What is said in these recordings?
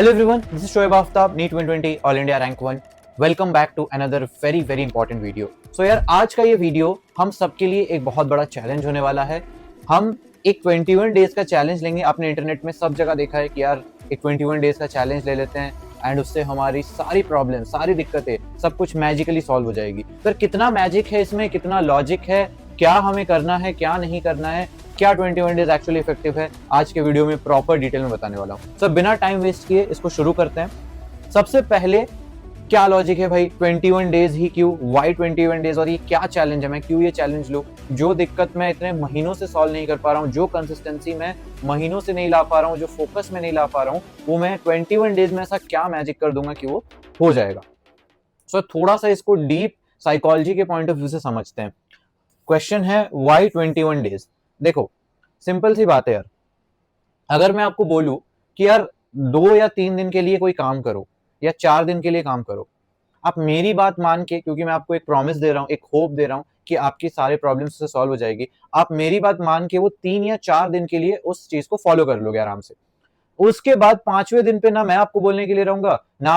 Hello everyone, this is Shoaib Aftab, NEET 2020 All India Rank 1. Welcome back to another very important video. So यार आज का ये video हम सबके लिए एक बहुत बड़ा चैलेंज होने वाला है. हम एक 21 डेज का चैलेंज लेंगे. आपने इंटरनेट में सब जगह देखा है कि यार एक 21 डेज का चैलेंज ले लेते हैं एंड उससे हमारी सारी प्रॉब्लम, सारी दिक्कतें, सब कुछ मैजिकली सॉल्व हो जाएगी. पर कितना मैजिक है इसमें, कितना लॉजिक है, क्या हमें करना है, क्या नहीं करना है, क्या 21 डेज एक्चुअली इफेक्टिव है, आज के वीडियो में प्रॉपर डिटेल में बताने वाला हूँ. सो बिना टाइम वेस्ट किए इसको शुरू करते हैं. सबसे पहले क्या लॉजिक है भाई, 21 डेज ही क्यों, वाई 21 डेज, और ये क्या चैलेंज है, मैं क्यों ये चैलेंज लूँ. जो दिक्कत मैं इतने महीनों से सॉल्व नहीं कर पा रहा हूँ, जो कंसिस्टेंसी मैं महीनों से नहीं ला पा रहा हूँ, जो फोकस में नहीं ला पा रहा हूँ, वो मैं 21 डेज में ऐसा क्या मैजिक कर दूंगा कि वो हो जाएगा. सो थोड़ा सा इसको डीप साइकोलॉजी के पॉइंट ऑफ व्यू से समझते हैं. क्वेश्चन है वाई 21 डेज. देखो सिंपल सी बात है यार, अगर मैं आपको बोलूं कि यार 2 या 3 दिन के लिए कोई काम करो या 4 दिन के लिए काम करो, आप मेरी बात मान के, क्योंकि मैं आपको एक प्रॉमिस दे रहा हूं, एक होप दे रहा हूं कि आपकी सारे प्रॉब्लम्स से सॉल्व हो जाएगी, आप मेरी बात मान के वो 3 या 4 दिन के लिए उस चीज को फॉलो कर लोगे आराम से. उसके बाद 5वें दिन पे ना मैं आपको बोलने के लिए रहूंगा, ना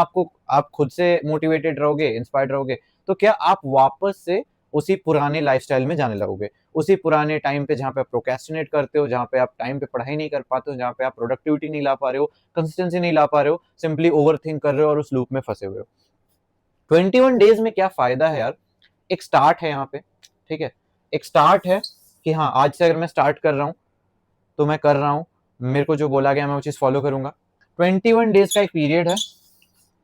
आप खुद से मोटिवेटेड रहोगे, इंस्पायर्ड रहोगे, तो क्या आप वापस से उसी पुराने लाइफस्टाइल में जाने लगोगे, उसी पुराने टाइम पे जहां पे आप प्रोक्रेस्टिनेट करते हो, जहां पे आप टाइम पे पढ़ाई नहीं कर पाते हो, जहां पे आप प्रोडक्टिविटी नहीं ला पा रहे हो, कंसिस्टेंसी नहीं ला पा रहे हो, सिंपली ओवर थिंक कर रहे हो और उस लूप में फंसे हुए हो. 21 डेज में क्या फायदा है यार, एक स्टार्ट है यहाँ पे, ठीक है, एक स्टार्ट है कि हाँ आज से अगर मैं स्टार्ट कर रहा हूँ तो मैं कर रहा हूँ, मेरे को जो बोला गया मैं वो चीज फॉलो करूंगा. 21 डेज का एक पीरियड है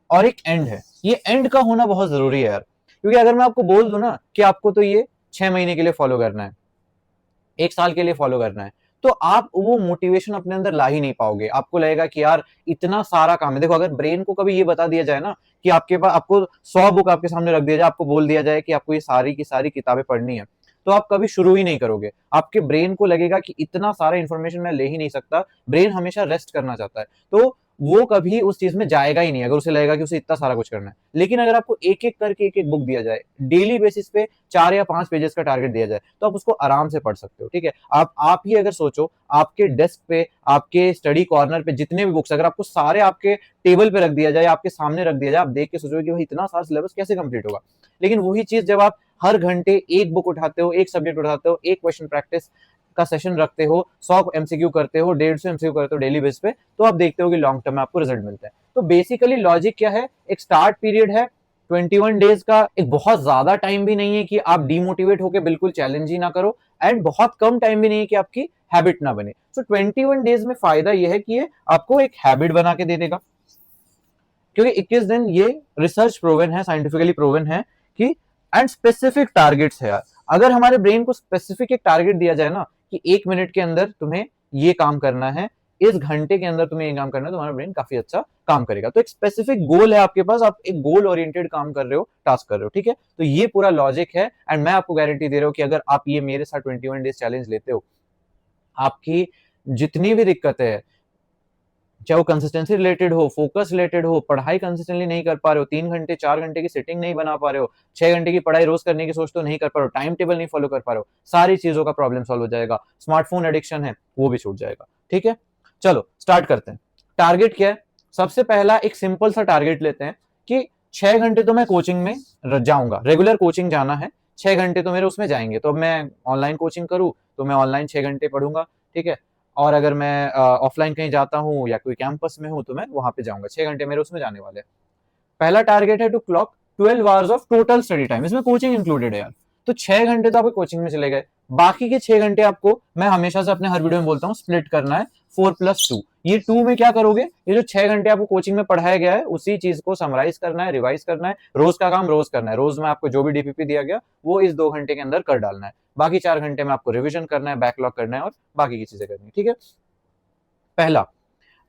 और एक एंड है. ये एंड का होना बहुत जरूरी है यार, क्योंकि अगर मैं आपको बोल दूं ना कि आपको तो ये 6 महीने के लिए फॉलो करना है, 1 साल के लिए फॉलो करना है, तो आप वो मोटिवेशन अपने अंदर ला ही नहीं पाओगे. आपको लगेगा कि यार इतना सारा काम है. देखो अगर ब्रेन को कभी ये बता दिया जाए ना कि आपके पास, आपको 100 बुक आपके सामने रख दिया जाए, आपको बोल दिया जाए कि आपको ये सारी की सारी किताबें पढ़नी है, तो आप कभी शुरू ही नहीं करोगे. आपके ब्रेन को लगेगा कि इतना सारा इंफॉर्मेशन मैं ले ही नहीं सकता. ब्रेन हमेशा रेस्ट करना चाहता है, तो वो कभी उस चीज में जाएगा ही नहीं अगर उसे लगेगा कि उसे इतना सारा कुछ करना है. लेकिन अगर आपको एक एक करके एक एक बुक दिया जाए, डेली बेसिस पे 4 या 5 पेजेस का टारगेट दिया जाए, तो आप उसको आराम से पढ़ सकते हो. ठीक है, आप ही अगर सोचो, आपके डेस्क पे, आपके स्टडी कॉर्नर पे जितने भी बुक्स, अगर आपको सारे आपके टेबल पे रख दिया जाए, आपके सामने रख दिया जाए, आप देख के सोचोगे कि भाई इतना सारा सिलेबस कैसे कंप्लीट होगा. लेकिन वही चीज जब आप हर घंटे एक बुक उठाते हो, एक सब्जेक्ट उठाते हो, एक क्वेश्चन प्रैक्टिस का सेशन रखते हो, 100 एमसीक्यू करते हो, 150 एमसीक्यू करते हो डेली बेस पे, तो आप देखते हो कि लॉन्ग टर्म में आपको रिजल्ट मिलता है. तो बेसिकली लॉजिक क्या है, एक स्टार्ट पीरियड है 21 डेज का, एक बहुत ज्यादा टाइम भी नहीं है कि आप डीमोटिवेट होकर बिल्कुल चैलेंज ही ना करो, एंड बहुत कम टाइम भी नहीं है कि आपकी हैबिट ना बने. सो 21 डेज में फायदा यह है कि ये आपको एक हैबिट बना के दे देगा, क्योंकि 21 दिन ये रिसर्च प्रूवन है, साइंटिफिकली प्रूवन है कि, एंड स्पेसिफिक टारगेट्स है यार. अगर हमारे ब्रेन को स्पेसिफिक एक टारगेट दिया जाए ना कि 1 मिनट के अंदर तुम्हें ये काम करना है, इस घंटे के अंदर तुम्हें ये काम करना है, तो हमारा ब्रेन काफी अच्छा काम करेगा. तो एक स्पेसिफिक गोल है आपके पास, आप एक गोल ओरिएंटेड काम कर रहे हो, टास्क कर रहे हो. ठीक है, तो ये पूरा लॉजिक है, एंड मैं आपको गारंटी दे रहा हूं कि अगर आप ये मेरे साथ 21 डेज चैलेंज लेते हो, आपकी जितनी भी दिक्कतें हैं, चाहे वो कंसिस्टेंसी रिलेटेड हो, फोकस रिलेटेड हो, पढ़ाई कंसिस्टेंटली नहीं कर पा रहे हो, 3 घंटे 4 घंटे की सिटिंग नहीं बना पा रहे हो, 6 घंटे की पढ़ाई रोज करने की सोच तो नहीं कर पा रहे हो, टाइम टेबल नहीं फॉलो कर पा रहे हो, सारी चीजों का प्रॉब्लम सॉल्व हो जाएगा. स्मार्टफोन एडिक्शन है वो भी छूट जाएगा. ठीक है, चलो स्टार्ट करते हैं. टारगेट क्या है, सबसे पहला एक सिंपल सा टारगेट लेते हैं कि 6 घंटे तो मैं कोचिंग में जाऊंगा, रेगुलर कोचिंग जाना है, 6 घंटे तो मेरे उसमें जाएंगे. तो अब मैं ऑनलाइन कोचिंग करूँ तो मैं ऑनलाइन 6 घंटे पढ़ूंगा. ठीक है, और अगर मैं ऑफलाइन कहीं जाता हूँ या कोई कैंपस में हूँ तो मैं वहां पे जाऊंगा. 6 घंटे मेरे उसमें जाने वाले हैं. पहला टारगेट है to clock 12 hours of total study time, इसमें कोचिंग इंक्लूडेड है यार. तो 6 घंटे तो आपको कोचिंग में चले गए, बाकी के 6 घंटे आपको, मैं हमेशा से अपने हर वीडियो में बोलता हूँ, स्प्लिट करना है 4+2. ये 2 में क्या करोगे, ये जो 6 घंटे आपको कोचिंग में पढ़ाया गया है उसी चीज को समराइज करना है, रिवाइज करना है, रोज का काम रोज करना है. रोज में आपको जो भी डीपीपी दिया गया वो इस 2 घंटे के अंदर कर डालना है. बाकी 4 घंटे में आपको रिविजन करना है, बैकलॉग करना है और बाकी की चीजें करनी है. ठीक है, पहला.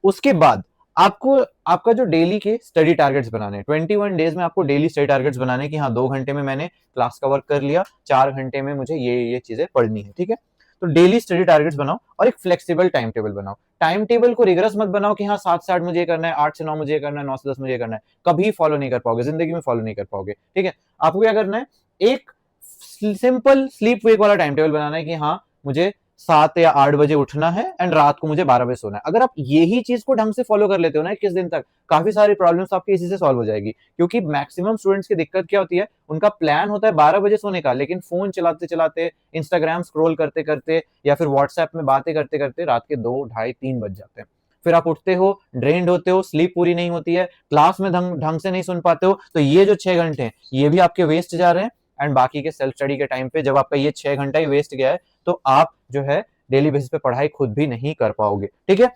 उसके बाद आपको आपका जो डेली के स्टडी टारगेट्स बनाने हैं, 21 डेज में आपको डेली स्टडी टारगेट्स बनाने हैं कि हाँ 2 घंटे में मैंने क्लास का वर्क कर लिया, 4 घंटे में मुझे ये चीजें पढ़नी है. ठीक है, तो डेली स्टडी टारगेट्स बनाओ और एक फ्लेक्सिबल टाइम टेबल बनाओ. टाइम टेबल को रिगरस मत बनाओ कि हाँ 7 से 8 मुझे ये करना है, 8 से 9 मुझे ये करना है, 9 से 10 मुझे ये करना है. कभी फॉलो नहीं कर पाओगे, जिंदगी में फॉलो नहीं कर पाओगे. ठीक है, आपको क्या करना है, एक सिंपल स्लीप वेक वाला टाइम टेबल बनाना है कि हाँ मुझे 7 या 8 बजे उठना है एंड रात को मुझे 12 बजे सोना है। अगर आप यही चीज को ढंग से फॉलो कर लेते हो ना 21 दिन तक, काफी सारी प्रॉब्लम्स आपकी इसी से सॉल्व हो जाएगी। क्योंकि मैक्सिमम स्टूडेंट्स की दिक्कत क्या होती है, उनका प्लान होता है 12 बजे सोने का, लेकिन फोन चलाते चलाते, इंस्टाग्राम स्क्रॉल करते करते या फिर व्हाट्सएप में बातें करते करते रात के 2, ढाई, 3 बज जाते हैं। फिर आप उठते हो, ड्रेन्ड होते हो, स्लीप पूरी नहीं होती है, क्लास में ढंग से नहीं सुन पाते हो, तो ये जो 6 घंटे हैं ये भी आपके वेस्ट जा रहे हैं। एंड बाकी के सेल्फ स्टडी के टाइम पे जब आपका ये 6 घंटा ही वेस्ट गया है, तो आप जो है डेली बेसिस पे पढ़ाई खुद भी नहीं कर पाओगे। ठीक है,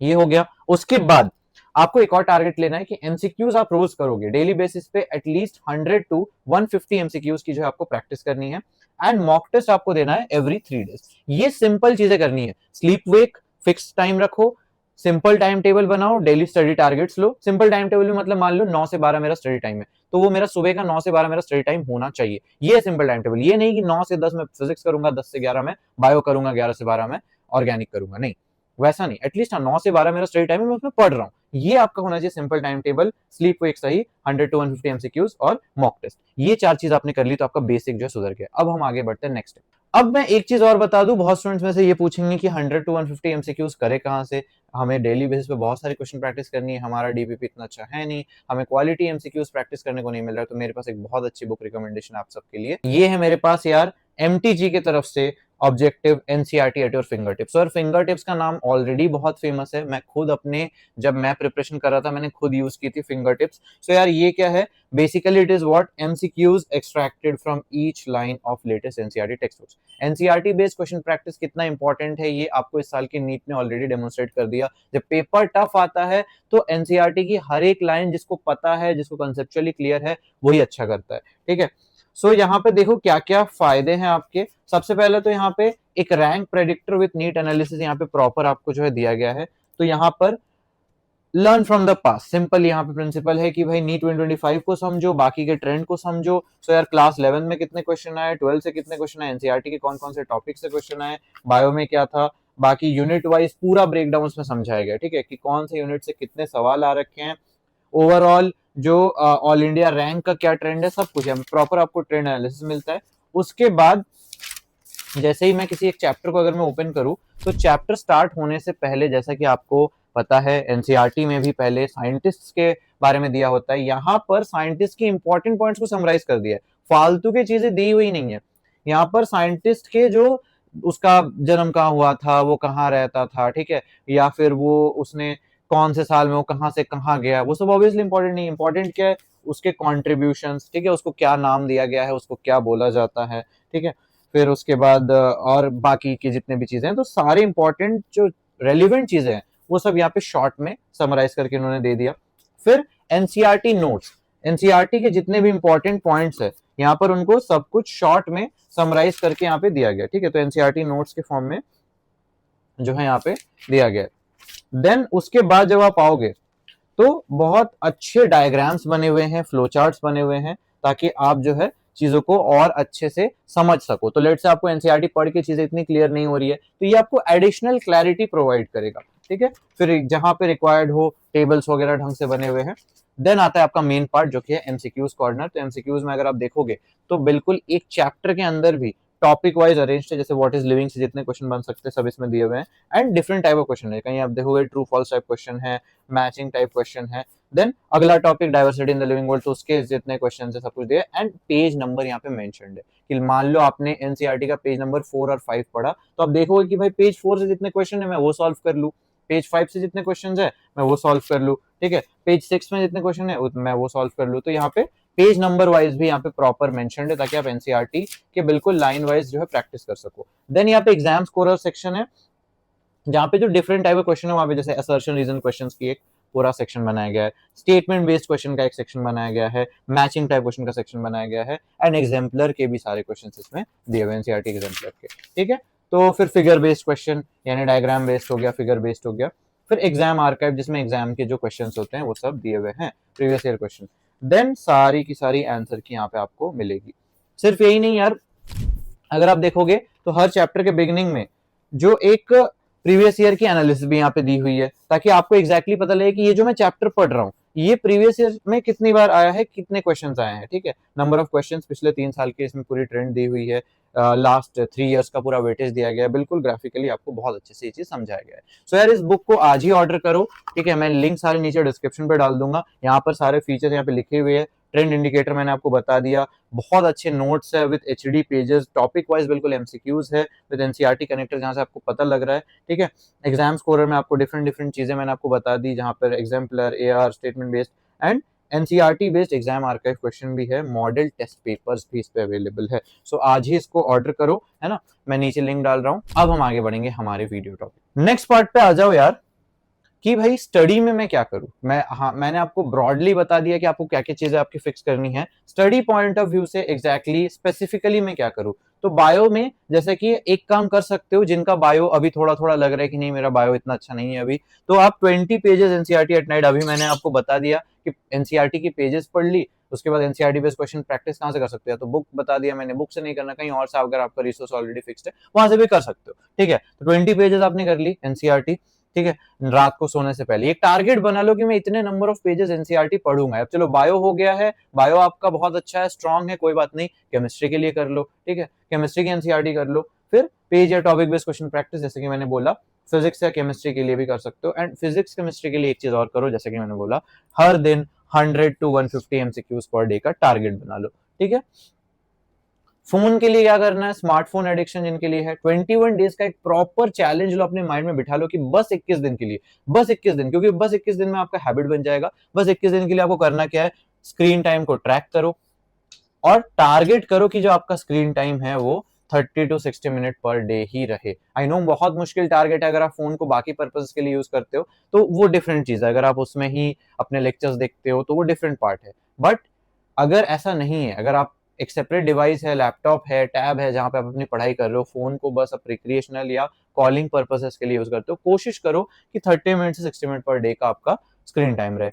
ये हो गया। उसके बाद आपको एक और टारगेट लेना है कि एमसीक्यूज आप रोज करोगे, डेली बेसिस पे एटलीस्ट 100 to 150 एमसीक्यूज की जो है आपको प्रैक्टिस करनी है। एंड मॉक टेस्ट आपको देना है एवरी 3 डेज। ये सिंपल चीजें करनी है। स्लीप वेक फिक्स टाइम रखो, सिंपल टाइम टेबल बनाओ, डेली स्टडी टारगेट्स लो। सिंपल टाइम टेबल में मतलब मान लो 9 से 12 मेरा स्टडी टाइम है, तो वो मेरा सुबह का 9 से 12 मेरा स्टडी टाइम होना चाहिए। ये सिंपल टाइम टेबल। ये नहीं कि 9 से 10 में फिजिक्स करूंगा, 10 से 11 में बायो करूंगा, 11 से 12 में ऑर्गेनिक करूंगा, नहीं वैसा नहीं। एटलीस्ट 9 से 12 मेरा स्टडी टाइम है, मैं उसमें पढ़ रहा हूँ। ये आपका होना चाहिए simple time table, sleep wake सही, 100 to 150 एमसीक्यूज और मॉक टेस्ट। ये 4 चीज आपने कर ली तो आपका बेसिक जो है सुधर गया। अब हम आगे बढ़ते हैं नेक्स्ट। अब मैं एक चीज और बता दूं, बहुत स्टूडेंट्स में से ये पूछेंगे कि 100 to 150 एमसीक्यूज करे कहां से, हमें डेली बेसिस पे बहुत सारे क्वेश्चन प्रैक्टिस करनी है, हमारा डीपीपी इतना अच्छा है नहीं, हमें क्वालिटी एमसीक्यूज प्रैक्टिस करने को नहीं मिल रहा है। तो मेरे पास एक बहुत अच्छी बुक रिकमेंडेशन आप सबके लिए ये है मेरे पास यार, एमटीजी की तरफ से objective NCERT at your finger tips. और फिंगर टिप्स का नाम ऑलरेडी बहुत फेमस है, मैं खुद अपने जब मैं प्रिपरेशन कर रहा था मैंने खुद यूज की थी फिंगर टिप्स। सो यार ये क्या है, basically it is what MCQs extracted from each line of latest NCERT text books. NCERT based question practice कितना इंपॉर्टेंट है ये आपको इस साल की नीट ने ऑलरेडी डेमोन्स्ट्रेट कर दिया। जब पेपर टफ आता है तो एनसीईआरटी की हर एक लाइन जिसको पता है, जिसको कंसेप्चुअली क्लियर है, वही अच्छा करता है। ठीक है, सो यहाँ पे देखो क्या क्या फायदे हैं आपके। सबसे पहले तो यहाँ पे एक rank predictor with NEET analysis यहाँ पे प्रॉपर आपको जो है दिया गया है। तो यहाँ पर learn from the past, simple यहाँ पे प्रिंसिपल है कि भाई नीट 2025 को समझो, बाकी के ट्रेंड को समझो। सो यार क्लास 11 में कितने क्वेश्चन आए, 12 से कितने क्वेश्चन आए, एनसीईआरटी के कौन कौन से टॉपिक से क्वेश्चन आए, बायो में क्या था, बाकी यूनिट वाइज पूरा ब्रेकडाउन उसमें समझाया गया। ठीक है, कि कौन से यूनिट से कितने सवाल आ रखे हैं, ओवरऑल जो ऑल इंडिया रैंक का क्या ट्रेंड है, सब कुछ प्रॉपर आपको ट्रेंड एनालिसिस मिलता है। उसके बाद जैसे ही मैं किसी एक चैप्टर को अगर मैं ओपन करूं, तो चैप्टर स्टार्ट होने से पहले जैसा कि आपको पता है एनसीईआरटी में भी पहले साइंटिस्ट के बारे में दिया होता है, यहाँ पर साइंटिस्ट के इंपॉर्टेंट पॉइंट्स को समराइज कर दिया है, फालतू की चीजें दी हुई नहीं है। यहाँ पर साइंटिस्ट के जो उसका जन्म कहाँ हुआ था, वो कहाँ रहता था, ठीक है, या फिर वो उसने कौन से साल में वो कहाँ से कहाँ गया, वो सब ऑब्वियसली इंपॉर्टेंट नहीं। इंपॉर्टेंट क्या है, उसके कॉन्ट्रीब्यूशंस, ठीक है, उसको क्या नाम दिया गया है, उसको क्या बोला जाता है, ठीक है। फिर उसके बाद और बाकी की जितने भी चीजें हैं, तो सारे इंपॉर्टेंट जो रेलिवेंट चीजें हैं वो सब यहाँ पे शॉर्ट में समराइज करके उन्होंने दे दिया। फिर एनसीईआरटी नोट्स, एनसीईआरटी के जितने भी इंपॉर्टेंट पॉइंट्स है यहाँ पर उनको सब कुछ शॉर्ट में समराइज करके यहाँ पे दिया गया। ठीक है, तो एनसीईआरटी नोट्स के फॉर्म में जो है यहाँ पे दिया गया। देन उसके बाद जब आप आओगे तो बहुत अच्छे डायग्राम्स बने हुए हैं, फ्लो चार्ट्स बने हुए हैं, ताकि आप जो है चीजों को और अच्छे से समझ सको। तो लेट से आपको एनसीईआरटी पढ़ के चीजें इतनी क्लियर नहीं हो रही है, तो ये आपको एडिशनल क्लैरिटी प्रोवाइड करेगा। ठीक है, फिर जहां पे रिक्वायर्ड हो टेबल्स वगैरह ढंग से बने हुए हैं। देन आता है आपका मेन पार्ट जो कि है एमसीक्यूज कॉर्नर। तो एमसीक्यूज में अगर आप देखोगे तो बिल्कुल एक चैप्टर के अंदर भी टॉपिक वाइज अरेंज है, जैसे व्हाट इज लिविंग से जितने क्वेश्चन बन सकते हैं सब इसमें दिए हुए हैं। And different type of question है, कहीं आप देखोगे ट्रू फॉल्स टाइप क्वेश्चन है, मैचिंग टाइप क्वेश्चन है। देन अगला topic diversity in the living world, तो उसके जितने क्वेश्चन है सब कुछ दिया। एंड पेज नंबर यहाँ पे मेंशन्ड है कि मान लो आपने एनसीईआरटी का पेज नंबर 4 और 5 पढ़ा, तो आप देखोगे कि भाई पेज 4 से जितने क्वेश्चन है मैं वो सॉल्व कर लूँ, पेज 5 से जितने क्वेश्चन है मैं वो सॉल्व कर लूँ, ठीक है, पेज 6 में जितने क्वेश्चन है मैं वो सॉल्व कर लूँ। तो यहाँ पे पेज नंबर वाइज भी यहाँ पे प्रॉपर मेंशन्ड है, ताकि आप एनसीईआरटी के बिल्कुल लाइन वाइज जो है प्रैक्टिस कर सको। देन यहाँ पे एग्जाम स्कोरर सेक्शन है, जहाँ पे जो डिफरेंट टाइप ऑफ क्वेश्चन है वहां पे जैसे असर्शन रीजन क्वेश्चंस की एक पूरा सेक्शन बनाया गया है, स्टेटमेंट बेस्ड क्वेश्चन का एक सेक्शन बनाया गया है, मैचिंग टाइप क्वेश्चन का सेक्शन बनाया गया है, एंड एग्जाम्पलर के भी सारे क्वेश्चन इसमें दिए हुए एनसीईआरटी एग्जाम्पलर के। ठीक है, तो फिर फिगर बेस्ड क्वेश्चन यानी डायग्राम बेस्ड हो गया, फिगर बेस्ड हो गया। फिर एग्जाम आर्काइव जिसमें एग्जाम के जो क्वेश्चन होते हैं वो सब दिए हुए हैं, प्रीवियस ईयर क्वेश्चन। देन सारी की सारी आंसर की यहाँ पे आपको मिलेगी। सिर्फ यही नहीं यार, अगर आप देखोगे तो हर चैप्टर के बिगिनिंग में जो एक प्रीवियस ईयर की एनालिसिस भी यहाँ पे दी हुई है, ताकि आपको एग्जैक्टली पता लगे कि ये जो मैं चैप्टर पढ़ रहा हूँ ये प्रीवियस ईयर में कितनी बार आया है, कितने क्वेश्चंस आए हैं, ठीक है, नंबर ऑफ क्वेश्चंस पिछले 3 साल के इसमें पूरी ट्रेंड दी हुई है, लास्ट 3 इयर्स का पूरा वेटेज दिया गया है, बिल्कुल ग्राफिकली आपको बहुत अच्छे से ये चीज समझाया गया है। सो यार इस बुक को आज ही ऑर्डर करो, ठीक है, मैं लिंक सारे नीचे डिस्क्रिप्शन पे डाल दूंगा, यहाँ पर सारे फीचर्स यहाँ पे लिखे हुए हैं, ट्रेंड इंडिकेटर मैंने आपको बता दिया, बहुत अच्छे नोट्स है with HD pages, topic wise बिल्कुल एमसीक्यूज है विद एनसीईआरटी कनेक्टर जहां से आपको पता लग रहा है, ठीक है। एग्जाम स्कोरर में आपको डिफरेंट डिफरेंट चीजें मैंने आपको बता दी, जहां पर exemplar, AR, statement based and NCERT based exam archive question भी है, मॉडल टेस्ट पेपर्स भी इस पे अवेलेबल है। सो आज ही इसको ऑर्डर करो, है ना, मैं नीचे लिंक डाल रहा हूँ। अब हम आगे बढ़ेंगे हमारे वीडियो टॉपिक, नेक्स्ट पार्ट पे आ जाओ यार, कि भाई स्टडी में मैं क्या करूं। मैंने आपको ब्रॉडली बता दिया कि आपको क्या क्या चीजें आपकी फिक्स करनी है, स्टडी पॉइंट ऑफ व्यू से एग्जैक्टली स्पेसिफिकली मैं क्या करूं। तो बायो में जैसे कि एक काम कर सकते हो, जिनका बायो अभी थोड़ा थोड़ा लग रहा है कि नहीं मेरा बायो इतना अच्छा नहीं है अभी, तो आप 20 पेजेस एनसीईआरटी एट नाइट, अभी मैंने आपको बता दिया कि एनसीईआरटी की पेजेस पढ़ ली, उसके बाद एनसीईआरटी बेस्ड क्वेश्चन प्रैक्टिस कहां से कर सकते हैं, तो बुक बता दिया मैंने, बुक से नहीं करना, कहीं और से अगर आपका रिसोर्स ऑलरेडी फिक्स्ड है वहां से भी कर सकते हो, ठीक है। तो 20 पेजेस आपने कर ली एनसीईआरटी, ठीक है, रात को सोने से पहले एक टारगेट बना लो कि मैं इतने नंबर ऑफ पेजेस एनसीईआरटी पढ़ूंगा। अब चलो बायो हो गया है, बायो आपका बहुत अच्छा है, स्ट्रांग है, कोई बात नहीं, केमिस्ट्री के लिए कर लो, ठीक है, केमिस्ट्री की एनसीईआरटी कर लो, फिर पेज या टॉपिक बेस्ड क्वेश्चन प्रैक्टिस, जैसे कि मैंने बोला फिजिक्स या केमिस्ट्री के लिए भी कर सकते हो, एंड फिजिक्स केमिस्ट्री के लिए एक चीज और करो, जैसे कि मैंने बोला हर दिन 100 to 150 एमसीक्यूज पर डे का टारगेट बना लो, ठीक है। फोन के लिए क्या करना है, स्मार्टफोन एडिक्शन जिनके लिए है, 21 डेज का एक प्रॉपर चैलेंज लो, अपने माइंड में बिठा लो कि बस 21 दिन के लिए, बस 21 दिन, क्योंकि बस 21 दिन में आपका हैबिट बन जाएगा। बस 21 दिन के लिए आपको करना क्या है, स्क्रीन टाइम को ट्रैक करो और टारगेट करो कि जो आपका स्क्रीन टाइम है वो 30 to 60 मिनट पर डे ही रहे। आई नो बहुत मुश्किल टारगेट है, अगर आप फोन को बाकी पर्पज के लिए यूज करते हो तो वो डिफरेंट चीज है, अगर आप उसमें ही अपने लेक्चर्स देखते हो तो वो डिफरेंट पार्ट है, बट अगर ऐसा नहीं है, अगर आप एक सेपरेट डिवाइस है, लैपटॉप है, टैब है, जहां पे आप अपनी पढ़ाई कर रहे हो, फोन को बस आप रिक्रिएशनल या कॉलिंग पर्पसेस के लिए यूज करते हो, कोशिश करो कि 30 मिनट से 60 मिनट पर डे का आपका स्क्रीन टाइम रहे।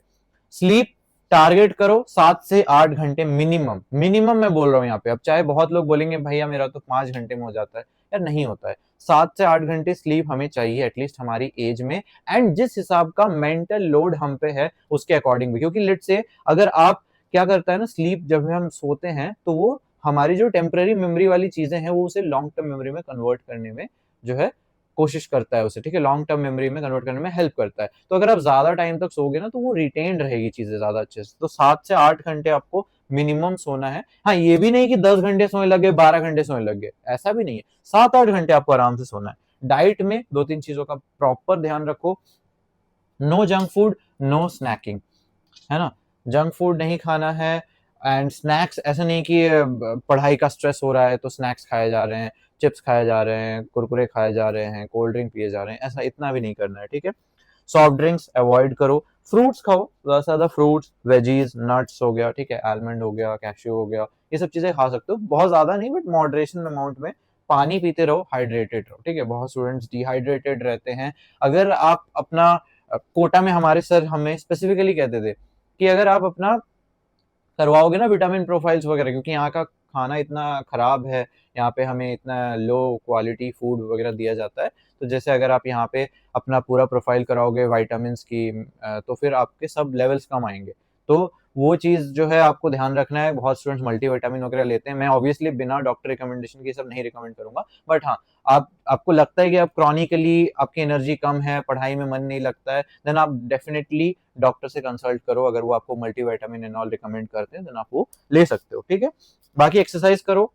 स्लीप टारगेट करो 7 से 8 घंटे मिनिमम, मिनिमम मैं बोल रहा हूँ यहाँ पे। अब चाहे बहुत लोग बोलेंगे भैया मेरा तो 5 घंटे में हो जाता है, यार नहीं होता है, 7 से 8 घंटे स्लीप हमें चाहिए एटलीस्ट हमारी एज में, एंड जिस हिसाब का मेंटल लोड हम पे है उसके अकॉर्डिंग भी, क्योंकि लेट्स से अगर आप क्या करता है ना, स्लीप जब हम सोते हैं तो वो हमारी जो टेम्पररी मेमोरी वाली चीजें हैं वो उसे लॉन्ग टर्म मेमोरी में कन्वर्ट करने में जो है कोशिश करता है उसे, ठीक है, लॉन्ग टर्म मेमोरी में कन्वर्ट करने में हेल्प करता है। तो अगर आप ज्यादा टाइम तक सोगे ना तो वो रिटेन रहेगी चीजें ज्यादा अच्छे से। तो 7 से 8 घंटे आपको मिनिमम सोना है। हाँ ये भी नहीं कि 10 घंटे सोने लगे, 12 घंटे सोने लगे, ऐसा भी नहीं है, 7-8 घंटे आपको आराम से सोना है। डाइट में 2-3 चीजों का प्रॉपर ध्यान रखो, no junk food, no snacking, है ना, जंक फूड नहीं खाना है, एंड स्नैक्स ऐसा नहीं कि पढ़ाई का स्ट्रेस हो रहा है तो स्नैक्स खाए जा रहे हैं, चिप्स खाए जा रहे हैं, कुरकुरे खाए जा रहे हैं, कोल्ड ड्रिंक पिए जा रहे हैं, ऐसा इतना भी नहीं करना है, ठीक है। सॉफ्ट ड्रिंक्स अवॉइड करो, फ्रूट्स खाओ ज्यादा से ज्यादा, फ्रूट्स, वेजीज, नट्स हो गया, ठीक है, आलमंड हो गया, कैश्यू हो गया, ये सब चीजें खा सकते हो, बहुत ज्यादा नहीं बट मॉडरेशन अमाउंट में। पानी पीते रहो, हाइड्रेटेड रहो, ठीक है, बहुत स्टूडेंट्स डिहाइड्रेटेड रहते हैं। अगर आप अपना कोटा में हमारे सर हमें स्पेसिफिकली कहते थे कि अगर आप अपना करवाओगे ना विटामिन प्रोफाइल्स वगैरह, क्योंकि यहाँ का खाना इतना खराब है, यहाँ पे हमें इतना लो क्वालिटी फूड वगैरह दिया जाता है, तो जैसे अगर आप यहाँ पे अपना पूरा प्रोफाइल कराओगे विटामिन की, तो फिर आपके सब लेवल्स कम आएंगे। तो वो चीज जो है आपको ध्यान रखना है। बहुत स्टूडेंट्स मल्टीविटामिन वगैरह लेते हैं, मैं ऑब्वियसली बिना डॉक्टर रिकमेंडेशन के सब नहीं रिकमेंड करूंगा, बट हाँ आपको लगता है कि आप क्रॉनिकली आपकी एनर्जी कम है, पढ़ाई में मन नहीं लगता है, देन आप डेफिनेटली डॉक्टर से कंसल्ट करो। अगर वो आपको मल्टीविटामिन एंड ऑल रिकमेंड करते हैं देन आप वो ले सकते हो, ठीक है। बाकी एक्सरसाइज करो,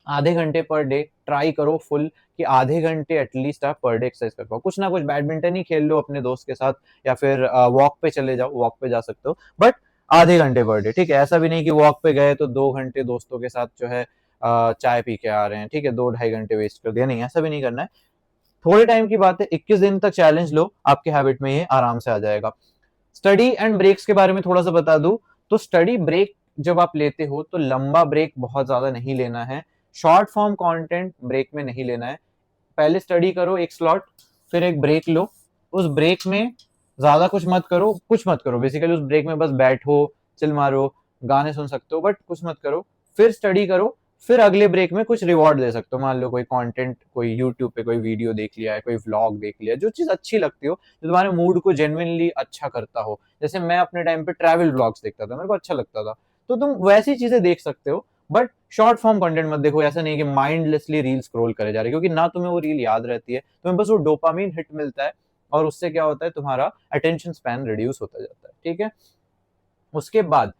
आधे घंटे पर डे ट्राई करो फुल, कि आधे घंटे एटलीस्ट आप पर डे एक्सरसाइज कर पाओ। कुछ ना कुछ बैडमिंटन ही खेल लो अपने दोस्त के साथ, या फिर वॉक पे चले जाओ, वॉक पे जा सकते हो, बट आधे घंटे पर डे, ठीक है। ऐसा भी नहीं कि वॉक पे गए तो 2 घंटे दोस्तों के साथ जो है चाय पी के आ रहे हैं, ठीक है, 2-2.5 घंटे वेस्ट कर दिया, नहीं ऐसा भी नहीं करना है। थोड़े टाइम की बात है, 21 दिन तक चैलेंज लो, आपके हैबिट में ये आराम से आ जाएगा। स्टडी एंड ब्रेक्स के बारे में थोड़ा सा बता दूं, तो स्टडी ब्रेक जब आप लेते हो तो लंबा ब्रेक बहुत ज्यादा नहीं लेना है, शॉर्ट फॉर्म कंटेंट ब्रेक में नहीं लेना है। पहले स्टडी करो एक स्लॉट, फिर एक ब्रेक लो, उस ब्रेक में ज्यादा कुछ मत करो बेसिकली, उस ब्रेक में बस बैठो, चिल मारो, गाने सुन सकते हो बट कुछ मत करो, फिर स्टडी करो, फिर अगले ब्रेक में कुछ रिवॉर्ड दे सकते हो, मान लो कोई कंटेंट, कोई यूट्यूब पे कोई वीडियो देख लिया है, कोई व्लॉग देख लिया, जो चीज अच्छी लगती हो, जो तुम्हारे मूड को जेन्युइनली अच्छा करता हो। जैसे मैं अपने टाइम पे ट्रैवल व्लॉग्स देखता था, मेरे को अच्छा लगता था, तो तुम वैसी चीजें देख सकते हो। बट शॉर्ट फॉर्म कंटेंट मत देखो, ऐसा नहीं कि माइंडलेसली रील स्क्रॉल करे जा रहे, क्योंकि ना तुम्हें वो रील याद रहती है, तुम्हें बस वो डोपामिन हिट मिलता है, और उससे क्या होता है, तुम्हारा अटेंशन स्पैन रिड्यूस होता जाता है। ठीक है, उसके बाद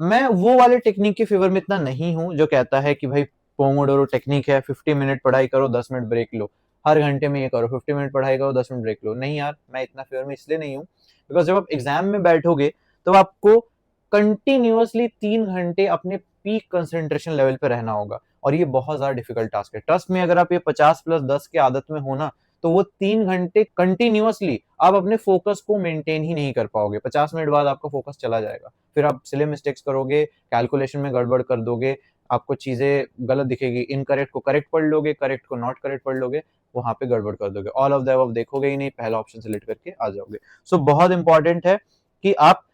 मैं वो वाले टेक्निक के फेवर में इतना नहीं हूं जो कहता है कि भाई पोमोडोरो टेक्निक है, 50 मिनट पढ़ाई करो, 10 मिनट ब्रेक लो, हर घंटे में ये करो, 50 मिनट पढ़ाई करो, 10 मिनट ब्रेक लो। नहीं यार, मैं इतना फेवर में इसलिए नहीं हूँ, बिकॉज जब आप एग्जाम में बैठोगे तो आपको कंटिन्यूअसली 3 घंटे अपने पीक कंसेंट्रेशन लेवल पे रहना होगा, और ये बहुत ज्यादा डिफिकल्ट टास्क है। ट्रस्ट में, अगर आप ये 50+10 के आदत में हो ना, तो वो 3 घंटे कंटिन्यूअसली आप अपने फोकस को मेंटेन ही नहीं कर पाओगे। 50 मिनट बाद आपका फोकस चला जाएगा, फिर आप सिले मिस्टेक्स करोगे, कैलकुलेशन में गड़बड़ कर दोगे, आपको चीजें गलत दिखेगी, इनकरेक्ट को करेक्ट पढ़ लोगे, करेक्ट को नॉट करेक्ट पढ़ लोगे, वहां पे गड़बड़ कर दोगे, ऑल ऑफ द अबव देखोगे ही नहीं, पहला ऑप्शन सिलेक्ट करके आ जाओगे। सो बहुत इंपॉर्टेंट है कि आप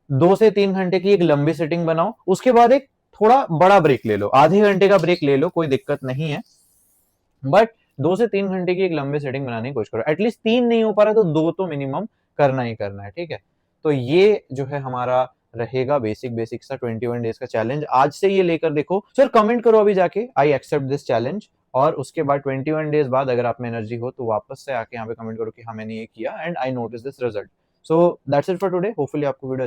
2 से 3 घंटे की एक लंबी सेटिंग बनाओ, उसके बाद एक थोड़ा बड़ा ब्रेक ले लो, आधे घंटे का ब्रेक ले लो, कोई दिक्कत नहीं है, बट 2 से 3 घंटे की एक लंबी सेटिंग बनाने की कोशिश करो। एटलीस्ट 3 नहीं हो पा रहा तो 2 तो मिनिमम करना ही करना है। ठीक है, तो ये जो है हमारा रहेगा बेसिक सा 21 डेज का चैलेंज। आज से ये लेकर देखो सर, कमेंट करो अभी जाके, आई एक्सेप्ट दिस चैलेंज, और उसके बाद 21 डेज बाद अगर आप में एनर्जी हो तो वापस से आके यहाँ पे कमेंट करो कि हाँ मैंने ये किया and I notice this result. So that's it for today. Hopefully आपको वीडियो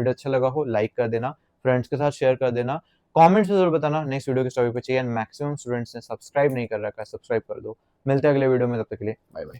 अच्छा लगा हो, लाइक कर देना, फ्रेंड्स के साथ शेयर कर देना, कमेंट्स में जरूर बताना नेक्स्ट वीडियो किस टॉपिक पे चाहिए, एंड मैक्सिमम स्टूडेंट्स ने सब्सक्राइब नहीं कर रखा है, सब्सक्राइब कर दो। मिलते हैं अगले वीडियो में, तब तक के लिए बाय बाय।